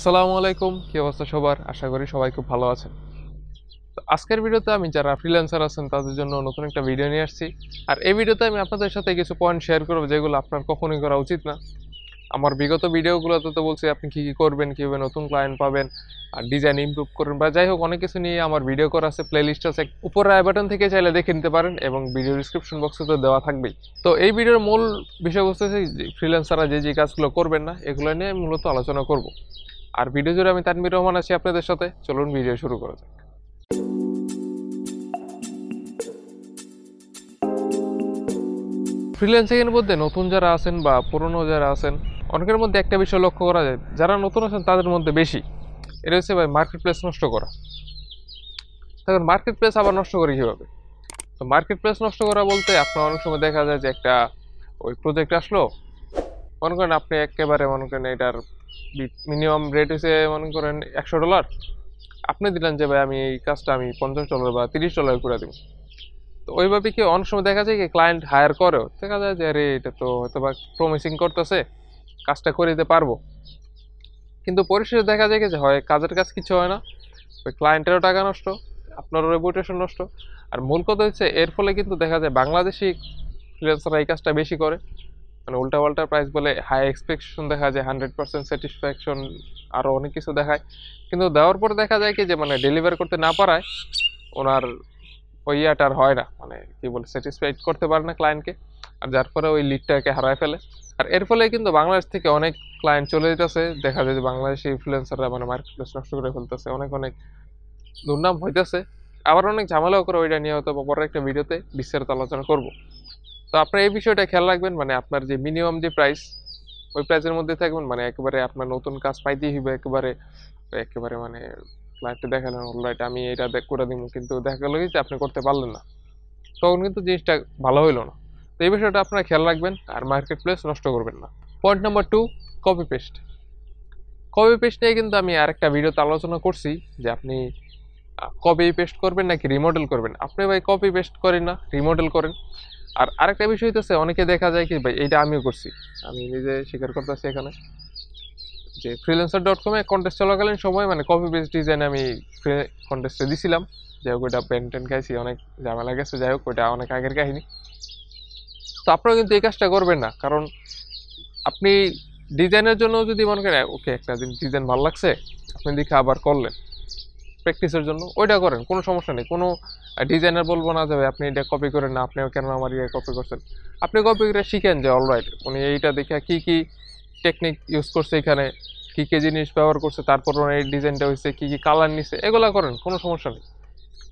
আসসালামু আলাইকুম, কি অবস্থা সবার? আশা করি সবাই খুব ভালো আছেন। তো আজকের ভিডিওতে আমি যারা ফ্রিল্যান্সার আছেন তাদের জন্য নতুন একটা ভিডিও নিয়ে আসছি। আর এই ভিডিওতে আমি আপনাদের সাথে কিছু পয়েন্ট শেয়ার করব যেগুলো আপনার কখনোই করা উচিত না। আমার বিগত ভিডিওগুলোতে তো বলছি আপনি কি কি করবেন, কিভাবে নতুন ক্লায়েন্ট পাবেন, আর ডিজাইন ইমপ্রুভ করবেন বা যাই হোক অনেক কিছু নিয়ে আমার ভিডিও করা আছে, প্লেলিস্ট আছে, উপরে আই বাটন থেকে চাইলে দেখে নিতে পারেন এবং ভিডিও ডিসক্রিপশন বক্সে তো দেওয়া থাকবেই। তো এই ভিডিওর মূল বিষয়বস্তু হচ্ছে ফ্রিল্যান্সাররা যে কাজগুলো করবেন না এগুলো নিয়ে মূলত আলোচনা করব। আর ভিডিও জুড়ে আমি তানভীর রহমান আছি আপনাদের সাথে। চলুন ভিডিও শুরু করা যাক। ফ্রিল্যান্সিং এর মধ্যে নতুন যারা আছেন বা পুরনো যারা আছেন, অনেকের মধ্যে একটা বিষয় লক্ষ্য করা যায়, যারা নতুন আছেন তাদের মধ্যে বেশি, এটা হচ্ছে ভাই মার্কেট প্লেস নষ্ট করা। তখন মার্কেট প্লেস আবার নষ্ট করে কীভাবে? তো মার্কেট প্লেস নষ্ট করা বলতে আপনার অনেক সময় দেখা যায় যে একটা ওই প্রজেক্ট আসলো, মনে করেন আপনি একেবারে মনে করেন এটার মিনিমাম রেট হচ্ছে মনে করেন $100, আপনি দিলেন যে ভাই আমি এই কাজটা আমি $50 বা $30 করে দিব। তো ওইভাবে কি অনেক সময় দেখা যায় কি ক্লায়েন্ট হায়ার করেও, দেখা যায় যে আরে এটা তো হয়তো বা প্রমিসিং করতেছে, কাজটা করে দিতে পারবো, কিন্তু পরিশেষে দেখা যায় কি যে হয় কাজের কাজ কিছু হয় না, ওই ক্লায়েন্টেরও টাকা নষ্ট, আপনারও রেপুটেশন নষ্ট। আর মূল কথা হচ্ছে এর ফলে কিন্তু দেখা যায় বাংলাদেশি ফ্রিল্যান্সাররা এই কাজটা বেশি করে, মানে উল্টা পাল্টা প্রাইস বলে, হাই এক্সপেকটেশন দেখা যায়, 100% স্যাটিসফ্যাকশন, আরও অনেক কিছু দেখায়, কিন্তু দেওয়ার পর দেখা যায় কি যে মানে ডেলিভার করতে না পারায় ওনার ওই ইয়াটার হয় না, মানে কি বলে স্যাটিসফাইড করতে পারে না ক্লায়েন্টকে, আর যার ফলে ওই লিডটাকে হারায় ফেলে। আর এর ফলে কিন্তু বাংলাদেশ থেকে অনেক ক্লায়েন্ট চলে যেতেছে, দেখা যায় যে বাংলাদেশি ইনফ্লুয়েন্সাররা মানে মার্কেট প্লেস নষ্ট করে ফেলতেছে, অনেক অনেক দুর্নাম হইতেছে, আবার অনেক ঝামেলাও করে। ওইটা নিয়ে হয়তো পরের একটা ভিডিওতে বিস্তারিত আলোচনা করব। তো আপনার এই বিষয়টা খেয়াল রাখবেন, মানে আপনার যে মিনিমাম যে প্রাইস ওই প্রাইসের মধ্যে থাকবেন, মানে একেবারে আপনার নতুন কাজ পাইতেই হইবে, একেবারে একেবারে মানে ক্লায়েন্টকে দেখালেন অলরাইট আমি এটা করে দিব, কিন্তু দেখা গেল কি যে আপনি করতে পারলেন না, তখন কিন্তু জিনিসটা ভালো হইলো না। তো এই বিষয়টা আপনারা খেয়াল রাখবেন আর মার্কেট প্লেস নষ্ট করবেন না। Point number 2, copy paste. Copy paste নিয়ে কিন্তু আমি আরেকটা ভিডিওতে আলোচনা করছি যে আপনি কপি পেস্ট করবেন নাকি রিমডেল করবেন। আপনি ভাই কপি পেস্ট করেন না, রিমডেল করেন। আর আরেকটা বিষয় হইতেছে অনেকে দেখা যায় কি ভাই, এইটা আমিও করছি, আমি নিজে স্বীকার করতেছি এখানে, যে freelancer.com-এ কন্টেস্ট চলাকালীন সময় মানে কপি পেস্ট ডিজাইন আমি কন্টেস্টে দিছিলাম, যাই হোক ওইটা পেন খাইছি, অনেক ঝামেলা গেছে, যাই হোক ওইটা অনেক আগের কাহিনী। তো আপনারা কিন্তু এই কাজটা করবেন না, কারণ আপনি ডিজাইনের জন্য যদি মনে করেন ওকে একটা ডিজাইন ভালো লাগছে, আপনি দেখে আবার করলেন প্র্যাকটিসের জন্য, ওইটা করেন, কোনো সমস্যা নেই। কোনো ডিজাইনার বলবো না যাবে আপনি এটা কপি করেন না, আপনি কেন আমার ইয়ে কপি করছেন। আপনি কপি করে শিখেন যে অলরাইট উনি এইটা দেখে কি কি টেকনিক ইউজ করছে, এখানে কী কী জিনিস ব্যবহার করছে, তারপর এই ডিজাইনটা হয়েছে, কী কী কালার নিছে, এগুলো করেন, কোনো সমস্যা নেই।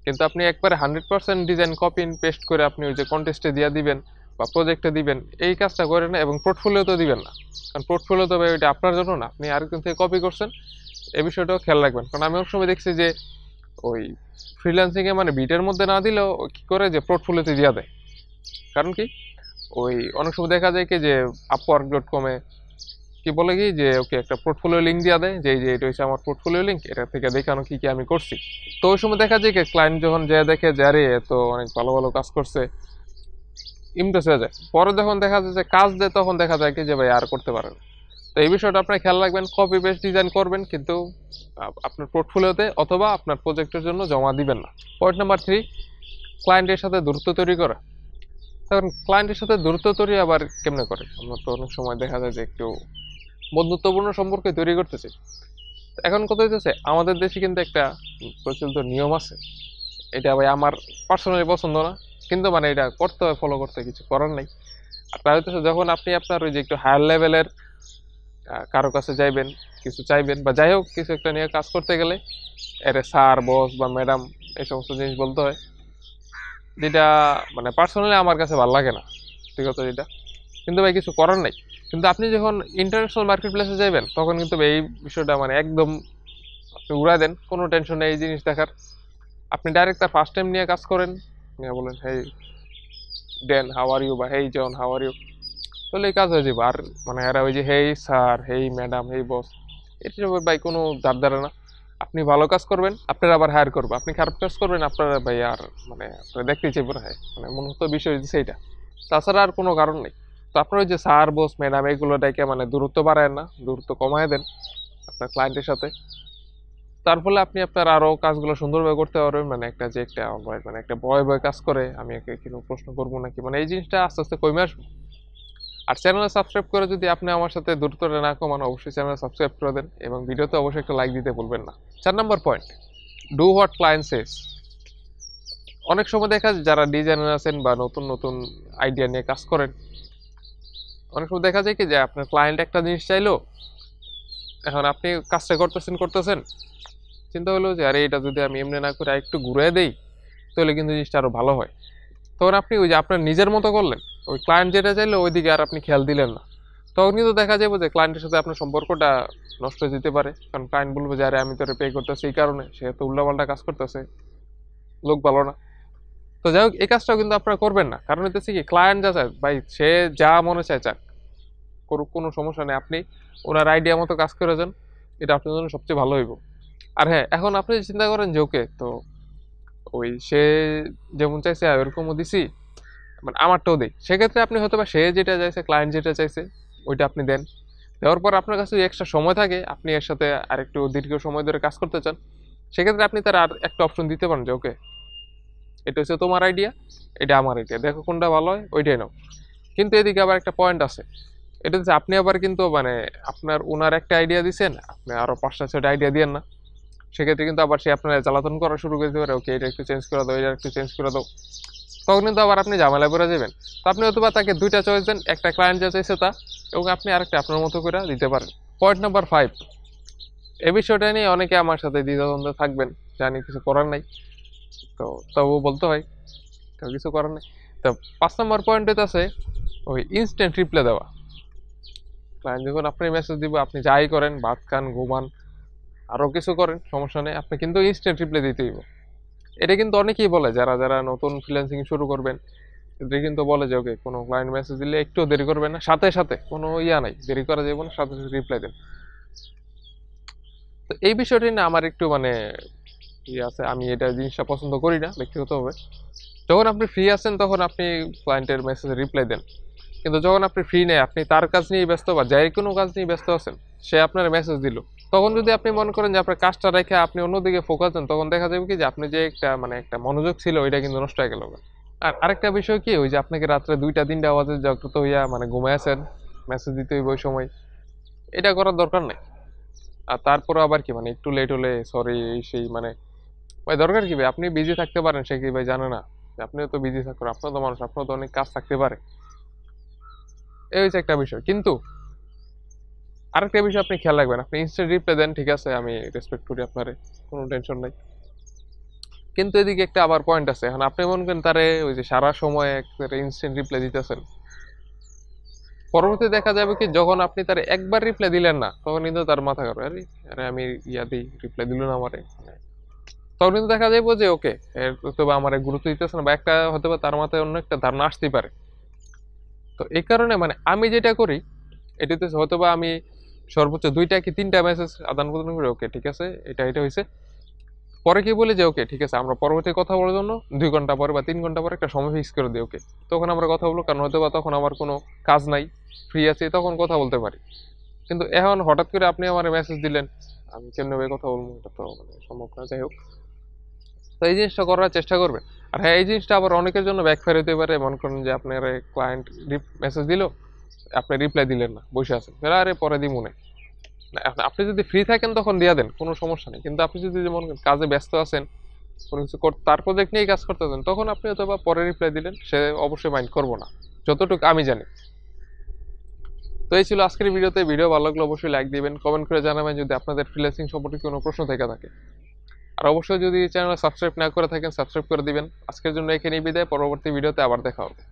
কিন্তু আপনি একবারে 100% ডিজাইন কপি পেস্ট করে আপনি ওই যে কন্টেস্টে দিয়ে দিবেন বা প্রজেক্টে দিবেন, এই কাজটা করেন না। এবং পোর্টফোলিওতেও দিবেন না, কারণ পোর্টফোলিও তো ওইটা আপনার জন্য না, আপনি আরেকজন থেকে কপি করছেন, এই বিষয়টাও খেয়াল রাখবেন। কারণ আমি অনেক সময় দেখছি যে ওই ফ্রিল্যান্সিংয়ে মানে বিটের মধ্যে না দিলেও কী করে যে পোর্টফোলিওতে দিয়ে দেয়। কারণ কি ওই অনেক সময় দেখা যায় কি যে upwork.com-এ কি বলে কি যে ওকে একটা পোর্টফোলিও লিঙ্ক দিয়ে দেয়, যে এটা হচ্ছে আমার পোর্টফোলিও লিঙ্ক, এটা থেকে দেখানো কি কি আমি করছি। তো ওই সময় দেখা যায় কি ক্লায়েন্ট যখন যে দেখে যে আরে এত অনেক ভালো ভালো কাজ করছে, ইমপ্রেস হয়ে যায়। পরে যখন দেখা যায় যে কাজ দেয় তখন দেখা যায় কি যে ভাই আর করতে পারেন। তো এই বিষয়টা আপনার খেয়াল রাখবেন, কপি পেস্ট ডিজাইন করবেন কিন্তু আপনার পোর্টফোলিওতে অথবা আপনার প্রজেক্টের জন্য জমা দিবেন না। পয়েন্ট নাম্বার 3, ক্লায়েন্টের সাথে দূরত্ব তৈরি করা। তখন ক্লায়েন্টের সাথে দূরত্ব তৈরি আবার কেমনে করে? আমরা তো অনেক সময় দেখা যায় যে একটু বন্ধুত্বপূর্ণ সম্পর্ক তৈরি করতেছে। এখন কথা হইতেছে আমাদের দেশে কিন্তু একটা প্রচলিত নিয়ম আছে, এটা ভাই আমার পার্সোনালি পছন্দ না, কিন্তু মানে এটা করতে হয়, ফলো করতে কিছু করার নেই। আর তাই হইতেছে যখন আপনি আপনার ওই যে একটু হায়ার লেভেলের কারো কাছে যাইবেন, কিছু চাইবেন বা যাই হোক কিছু একটা নিয়ে কাজ করতে গেলে এর স্যার, বস বা ম্যাডাম এই সমস্ত জিনিস বলতে হয়, যেটা মানে পার্সোনালি আমার কাছে ভালো লাগে না, ঠিক আছে যেটা, কিন্তু ভাই কিছু করার নেই। কিন্তু আপনি যখন ইন্টারন্যাশনাল মার্কেট প্লেসে যাবেন তখন কিন্তু এই বিষয়টা মানে একদম আপনি উড়াই দেন, কোনো টেনশন নেই এই জিনিস দেখার। আপনি ডাইরেক্ট তার ফার্স্ট টাইম নিয়ে কাজ করেন, নিয়ে বলেন হেই ডেন হাউ আর ইউ বা হেই জন হাউ আর ইউ, তাহলে এই কাজ হয়ে যাবে। আর মানে এরা ওই যে হেই স্যার, হেই ম্যাডাম, হেই বস, এটা ভাই কোনো ধার ধারে না। আপনি ভালো কাজ করবেন আপনারা আবার হায়ার করবো, আপনি খারাপ কাজ করবেন আপনারা ভাই আর মানে আপনারা দেখতেই চাইবো না, মানে মূলত বিষয় হচ্ছে সেইটা, তাছাড়া আর কোনো কারণ নেই। তো আপনার ওই যে স্যার, বস, ম্যাডাম এগুলো ডেকে মানে দূরত্ব বাড়ায় না, দূরত্ব কমায় দেন। আপনার ক্লায়েন্টের সাথে। তার ফলে আপনি আপনার আরও কাজগুলো সুন্দরভাবে করতে পারবেন। মানে একটা যে একটা মানে একটা ভয় ভয় কাজ করে, আমি একে কোনো প্রশ্ন করবো নাকি, মানে এই জিনিসটা আস্তে আস্তে কমে আসবে। আর চ্যানেলে সাবস্ক্রাইব করে যদি আপনি আমার সাথে দূরত্বটা না কমান, অবশ্যই চ্যানেলে সাবস্ক্রাইব করে দেন এবং ভিডিওতে অবশ্যই একটা লাইক দিতে ভুলবেন না। 4 নম্বর পয়েন্ট, ডু হোয়াট ক্লায়েন্ট সেজ। অনেক সময় দেখা যায় যারা ডিজাইনার আছেন বা নতুন নতুন আইডিয়া নিয়ে কাজ করেন, অনেক সময় দেখা যায় কি যে আপনার ক্লায়েন্ট একটা জিনিস চাইলো, এখন আপনি কাজটা করতেছেন, চিন্তা হলো যে আরে এটা যদি আমি এমনি না করে একটু ঘুরে দেই তাহলে কিন্তু জিনিসটা আরো ভালো হয়। তখন আপনি ওই যে আপনার নিজের মতো করলেন, ওই ক্লায়েন্ট যেটা চাইলো ওইদিকে আর আপনি খেয়াল দিলেন না। তখন কিন্তু দেখা যাবে যে ক্লায়েন্টের সাথে আপনার সম্পর্কটা নষ্ট হয়ে যেতে পারে, কারণ ক্লায়েন্ট বলবে যে আরে আমি তোরে পে করতেছি এই কারণে, সে তো উল্টাপাল্টা কাজ করতেছে, লোক ভালো না। তো যাই হোক, এই কাজটাও কিন্তু আপনারা করবেন না, কারণ হচ্ছে কি ক্লায়েন্ট যা চায় ভাই, সে যা মনে চায় চাক করুক, কোনো সমস্যা নেই, আপনি ওনার আইডিয়া মতো কাজ করে যান, এটা আপনার জন্য সবচেয়ে ভালো হইব। আর হ্যাঁ, এখন আপনি চিন্তা করেন যে ওকে, তো ওই সে যেমন চাইছে ওরকমও দিছি, মানে আমারটাও দিই, সেক্ষেত্রে আপনি হয়তো বা সে যেটা চাইছে, ক্লায়েন্ট যেটা চাইছে ওইটা আপনি দেন। দেওয়ার পর আপনার কাছে এক্সট্রা সময় থাকে, আপনি এর সাথে আরেকটু দীর্ঘ সময় ধরে কাজ করতে চান, সেক্ষেত্রে আপনি তার আর একটা অপশন দিতে পারেন যে ওকে, এটা হচ্ছে তোমার আইডিয়া, এটা আমার আইডিয়া, দেখো কোনটা ভালো হয় ওইটাই নাও। কিন্তু এদিকে আবার একটা পয়েন্ট আছে, এটা হচ্ছে আপনি আবার কিন্তু মানে আপনার ওনার একটা আইডিয়া দিচ্ছেন, আপনি আরো 5টা 6টা আইডিয়া দিয়েন না, সেক্ষেত্রে কিন্তু আবার সে আপনার জ্বালাতন করা শুরু করে দিতে পারে, ওকে এটা একটু চেঞ্জ করে দাও, এটা একটু চেঞ্জ করে দাও, তখন কিন্তু আবার আপনি ঝামেলায় পড়ে যাবেন। তো আপনি হয়তো বা তাকে 2টা চয়েস দেন, একটা ক্লায়েন্ট যা চাইছে তা, এবং আপনি আরেকটা আপনার মতো করে দিতে পারেন। পয়েন্ট নাম্বার 5, এই বিষয়টা নিয়ে অনেকে আমার সাথে দ্বিধাদ্বন্দ্বে থাকবেন, জানি কিছু করার নাই, তো তবুও বলতে হয়, তো কিছু করার নেই। তো 5 নম্বর পয়েন্ট আছে ওই ইনস্ট্যান্ট রিপ্লাই দেওয়া। ক্লায়েন্ট যখন আপনি মেসেজ দিব, আপনি যাই করেন, ভাত খান, ঘুমান, আরও কিছু করেন, সমস্যা নেই, আপনি কিন্তু ইনস্ট্যান্ট রিপ্লাই দিতেই হবে। এটা কিন্তু অনেকেই বলে, যারা যারা নতুন ফ্রিল্যান্সিং শুরু করবেন, এটা কিন্তু বলে যে ওকে, কোনো ক্লায়েন্ট মেসেজ দিলে একটু দেরি করবেন না, সাথে সাথে কোনো ইয়া নাই, দেরি করা যাবে না, সাথে সাথে রিপ্লাই দেন। তো এই বিষয়টি না আমার একটু মানে ই আছে, আমি এটা জিনিসটা পছন্দ করি না ব্যক্তিগতভাবে। যখন আপনি ফ্রি আছেন তখন আপনি ক্লায়েন্টের মেসেজে রিপ্লাই দেন, কিন্তু যখন আপনি ফ্রি নেই, আপনি তার কাজ নিয়ে ব্যস্ত বা যাই কোনো কাজ নিয়ে ব্যস্ত আছেন, সে আপনার মেসেজ দিল, তখন যদি আপনি মনে করেন যে আপনার কাজটা রেখে আপনি অন্যদিকে ফোকাস দেন, তখন দেখা যাবে কি যে আপনি যে একটা মানে একটা মনোযোগ ছিল ওইটা কিন্তু নষ্ট হয়ে গেল। আর আরেকটা বিষয় কি, ওই যে আপনাকে রাত্রে 2টা 3টা আওয়াজে জাগ্রত হইয়া মানে ঘুমায় আছেন, মেসেজ দিতে হইব ওই সময়, এটা করার দরকার নেই। আর তারপরে আবার কি মানে একটু লেট হলে সরি এই সেই, মানে ভাই দরকার কি ভাই, আপনি বিজি থাকতে পারেন, সে কি ভাই জানে না যে আপনিও তো বিজি থাকেন, আপনার তো মানুষ, আপনার তো অনেক কাজ থাকতে পারে, এই হচ্ছে একটা বিষয়। কিন্তু আরেকটা বিষয় আপনি খেয়াল রাখবেন, আপনি ইনস্ট্যান্ট রিপ্লাই দেন, ঠিক আছে, আমি রেসপেক্ট করি আপনারে, কোনো টেনশন নাই, কিন্তু এদিকে একটা আবার পয়েন্ট আছে। এখন আপনি মনে করেন তারে ওই যে সারা সময় একটা ইনস্ট্যান্ট রিপ্লাই দিতেছেন, পরবর্তী দেখা যাবে কি যখন আপনি তার একবার রিপ্লাই দিলেন না, তখন কিন্তু তার মাথা খারাপ, আরে আরে আমি ইয়া দিই, রিপ্লাই দিল না আমারে, তখন কিন্তু দেখা যাবে যে ওকে, হয়তো বা আমার গুরুত্ব দিতেছে না, বা একটা হয়তো বা তার মাথায় অন্য একটা ধারণা আসতেই পারে। তো এই কারণে মানে আমি যেটা করি, এটাতে হয়তো বা আমি সর্বোচ্চ 2টা কি 3টা মেসেজ আদান প্রদান করি, ওকে ঠিক আছে, এটা এটা হয়েছে, পরে কি বলি যে ওকে ঠিক আছে, আমরা পরবর্তী কথা বলার জন্য 2 ঘন্টা পরে বা 3 ঘন্টা পরে একটা সময় ফিক্স করে দিই, ওকে তখন আমরা কথা বলবো, কারণ হয়তো বা তখন আমার কোনো কাজ নাই, ফ্রি আছি, তখন কথা বলতে পারি। কিন্তু এখন হঠাৎ করে আপনি আমার মেসেজ দিলেন, আমি কেমনে ভাবে কথা বলবো, এটা তো মানে সম্ভব না। যাই হোক, তো এই জিনিসটা করার চেষ্টা করবেন। আর হ্যাঁ, এই জিনিসটা আবার অনেকের জন্য ব্যাকফায়ার হতে পারে, মনে করেন যে আপনার ক্লায়েন্ট মেসেজ দিল, আপনি রিপ্লাই দিলেন না, বসে আছেন, আরে পরে দিই মনে না। এখন আপনি যদি ফ্রি থাকেন তখন দিয়া দেন, কোনো সমস্যা নেই, কিন্তু আপনি যদি মনে করেন কাজে ব্যস্ত আছেন, কোনো কিছু তার প্রজেক্ট নিয়ে কাজ করতেছেন, তখন আপনি হয়তো বা পরে রিপ্লাই দিলেন, সে অবশ্যই মাইন্ড করবো না, যতটুকু আমি জানি। তো এই ছিল আজকের ভিডিওতে। ভিডিও ভালো লাগলে অবশ্যই লাইক দিবেন, কমেন্ট করে জানাবেন যদি আপনাদের ফ্রিল্যান্সিং সম্পর্কে কোনো প্রশ্ন থেকে থাকে। আর অবশ্যই যদি চ্যানেল সাবস্ক্রাইব না করে থাকেন, সাবস্ক্রাইব করে দিবেন। আজকের জন্য এখানেই বিদায়, পরবর্তী ভিডিওতে আবার দেখা হবে।